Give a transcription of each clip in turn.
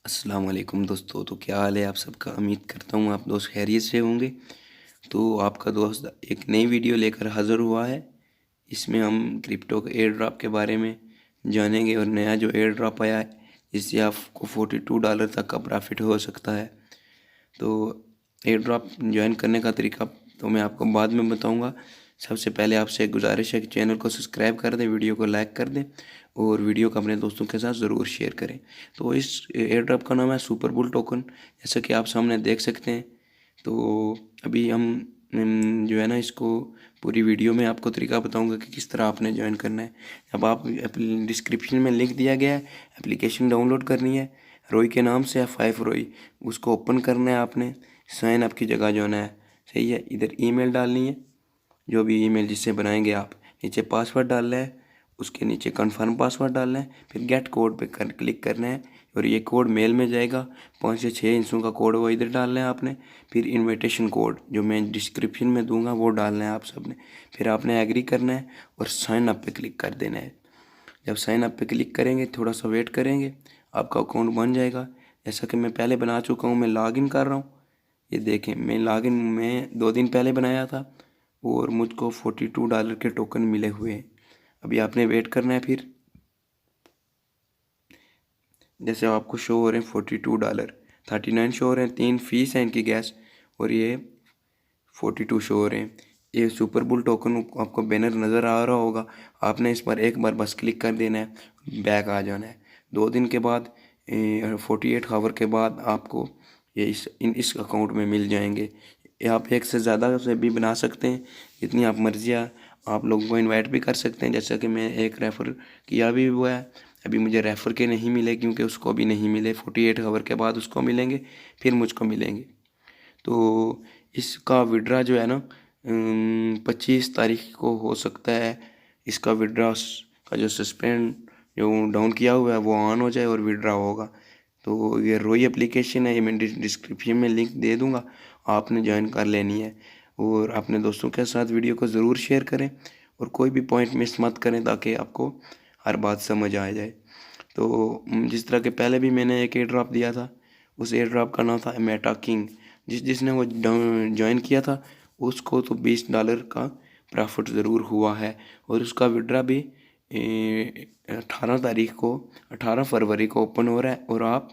अस्सलाम वालेकुम दोस्तों। तो क्या हाल है आप सबका। उम्मीद करता हूँ आप दोस्त खैरियत से होंगे। तो आपका दोस्त एक नई वीडियो लेकर हाज़िर हुआ है। इसमें हम क्रिप्टो के एयर ड्रॉप के बारे में जानेंगे और नया जो एयर ड्रॉप आया है जिससे आपको $42 तक का प्रॉफिट हो सकता है। तो एयर ड्रॉप ज्वाइन करने का तरीका तो मैं आपको बाद में बताऊंगा। सबसे पहले आपसे एक गुजारिश है कि चैनल को सब्सक्राइब कर दें, वीडियो को लाइक कर दें और वीडियो को अपने दोस्तों के साथ ज़रूर शेयर करें। तो इस एयर ड्रॉप का नाम है सुपर बुल टोकन, जैसा कि आप सामने देख सकते हैं। तो अभी हम जो है ना इसको पूरी वीडियो में आपको तरीका बताऊंगा कि किस तरह आपने ज्वाइन करना है। अब आप डिस्क्रिप्शन में लिंक दिया गया है, एप्लीकेशन डाउनलोड करनी है। रोई के नाम से है 5 रोई, उसको ओपन करना है आपने। साइन अप की जगह जो है सही है, इधर ईमेल डालनी है, जो भी ईमेल जिससे बनाएंगे आप। नीचे पासवर्ड डालना है, उसके नीचे कंफर्म पासवर्ड डालना है, फिर गेट कोड पे क्लिक करना है और ये कोड मेल में जाएगा। 5 से 6 इंचों का कोड वो इधर डालना है आपने। फिर इनविटेशन कोड जो मैं डिस्क्रिप्शन में दूंगा वो डालना है आप सबने। फिर आपने एग्री करना है और साइन अप पे क्लिक कर देना है। जब साइन अप पे क्लिक करेंगे, थोड़ा सा वेट करेंगे, आपका अकाउंट बन जाएगा। जैसा कि मैं पहले बना चुका हूँ, मैं लॉगिन कर रहा हूँ। ये देखें, मैं लॉगिन में 2 दिन पहले बनाया था और मुझको $42 के टोकन मिले हुए हैं। अभी आपने वेट करना है। फिर जैसे आपको शो हो रहे हैं $42, 39 शो हो रहे हैं, 3 फीस हैं इनकी गैस, और ये 42 शो हो रहे हैं। ये सुपर बुल टोकन आपको बैनर नज़र आ रहा होगा। आपने इस पर एक बार बस क्लिक कर देना है, बैक आ जाना है। 2 दिन के बाद 48 आवर के बाद आपको ये इस अकाउंट में मिल जाएंगे। ये आप एक से ज़्यादा से भी बना सकते हैं, जितनी आप मर्जी है। आप लोगों को इनवाइट भी कर सकते हैं, जैसा कि मैं एक रेफ़र किया भी हुआ है। अभी मुझे रेफ़र के नहीं मिले क्योंकि उसको भी नहीं मिले। 48 आवर के बाद उसको मिलेंगे, फिर मुझको मिलेंगे। तो इसका विड्रा जो है ना 25 तारीख को हो सकता है। इसका विड्रा का जो सस्पेंड जो डाउन किया हुआ है वो ऑन हो जाए और विड्रा होगा। तो ये रोई एप्लीकेशन है, ये मैं डिस्क्रिप्शन में लिंक दे दूँगा, आपने ज्वाइन कर लेनी है। और अपने दोस्तों के साथ वीडियो को ज़रूर शेयर करें और कोई भी पॉइंट मिस मत करें ताकि आपको हर बात समझ आ जाए। तो जिस तरह के पहले भी मैंने एक एयर ड्रॉप दिया था, उस एयर ड्रॉप का नाम था मेटा किंग। जिसने वो ज्वाइन किया था उसको तो $20 का प्रॉफिट ज़रूर हुआ है। और उसका विड्रा भी 18 फरवरी को ओपन हो रहा है और आप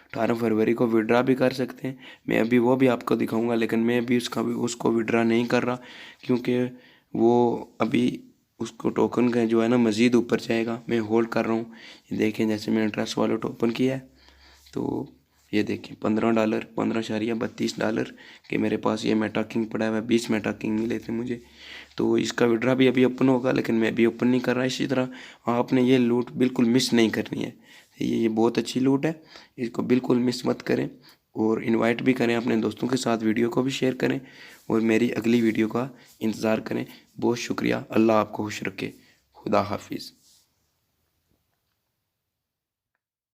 18 फरवरी को विड्रा भी कर सकते हैं। मैं अभी वो भी आपको दिखाऊंगा, लेकिन मैं अभी उसको विड्रा नहीं कर रहा क्योंकि वो अभी उसको टोकन का जो है ना मज़ीद ऊपर जाएगा। मैं होल्ड कर रहा हूँ। ये देखें, जैसे मैंने ट्रस्ट वॉलेट ओपन किया है तो ये देखें $15, $15.32 के मेरे पास ये मेटा किंग पड़ा हुआ है। 20 मेटा किंग मिले थे मुझे। तो इसका विड्रा भी अभी ओपन होगा, लेकिन मैं अभी ओपन नहीं कर रहा। इसी तरह आपने ये लूट बिल्कुल मिस नहीं करनी है। ये बहुत अच्छी लूट है, इसको बिल्कुल मिस मत करें और इनवाइट भी करें अपने दोस्तों के साथ। वीडियो को भी शेयर करें और मेरी अगली वीडियो का इंतज़ार करें। बहुत शुक्रिया। अल्लाह आपको खुश रखे। खुदा हाफिज़।